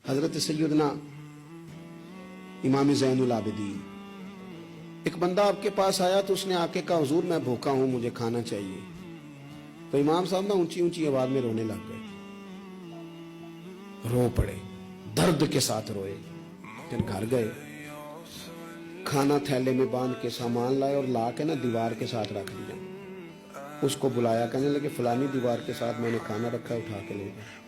حضرت سیدنا امام زین العابدین، ایک بندہ آپ کے پاس آیا تو اس نے آ کے کہا حضور میں بھوکا ہوں، مجھے کھانا چاہیے. تو امام صاحب نا اونچی اونچی آواز میں رونے لگ گئے، رو پڑے، درد کے ساتھ روئے. پھر گھر گئے، کھانا تھیلے میں باندھ کے سامان لائے اور لا کے نا دیوار کے ساتھ رکھ دیا. اس کو بلایا، کہنے لگے فلانی دیوار کے ساتھ میں نے کھانا رکھا، اٹھا کے لے گیا.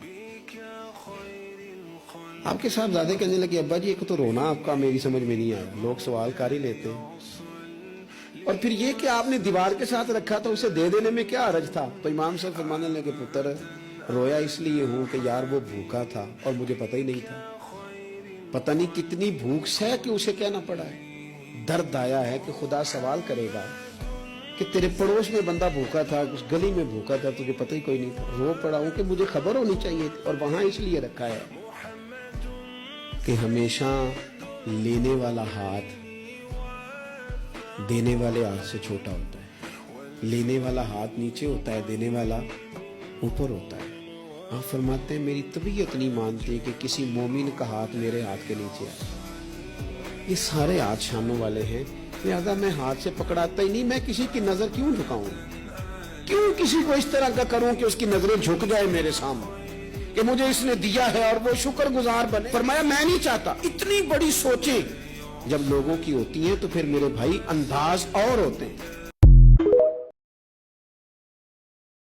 آپ کے صاحبزادے کہنے لگے ابا جی ایک تو رونا آپ کا میری سمجھ میں نہیں آیا، لوگ سوال کر ہی لیتے ہیں، اور پھر یہ کہ آپ نے دیوار کے ساتھ رکھا تو اسے دے دینے میں کیا حرج تھا. تو امام صاحب فرمانے لگے پتر رویا اس لیے ہوں کہ یار وہ بھوکا تھا اور مجھے پتہ ہی نہیں تھا، پتہ نہیں کتنی بھوک سہ کہ اسے کہنا پڑا ہے. درد آیا ہے کہ خدا سوال کرے گا کہ تیرے پڑوس میں بندہ بھوکا تھا، اس گلی میں بھوکا تھا، تجھے پتہ ہی کوئی نہیں تھا. رو پڑا ہوں کہ مجھے خبر ہونی چاہیے تھی، اور وہاں اس لیے رکھا ہے کہ ہمیشہ لینے والا ہاتھ دینے والے ہاتھ سے چھوٹا ہوتا ہے، لینے والا ہاتھ نیچے ہوتا ہے، دینے والا اوپر ہوتا ہے. آپ فرماتے ہیں میری طبیعت نہیں مانتی کہ کسی مومن کا ہاتھ میرے ہاتھ کے نیچے آئے. یہ سارے ہاتھ شانوں والے ہیں، لہذا میں ہاتھ سے پکڑاتا ہی نہیں. میں کسی کی نظر کیوں جھکاؤں، کیوں کسی کو اس طرح کا کروں کہ اس کی نظریں جھک جائے میرے سامنے کہ مجھے اس نے دیا ہے اور وہ شکر گزار بنے. فرمایا میں نہیں چاہتا. اتنی بڑی سوچیں جب لوگوں کی ہوتی ہیں تو پھر میرے بھائی انداز اور ہوتے ہیں.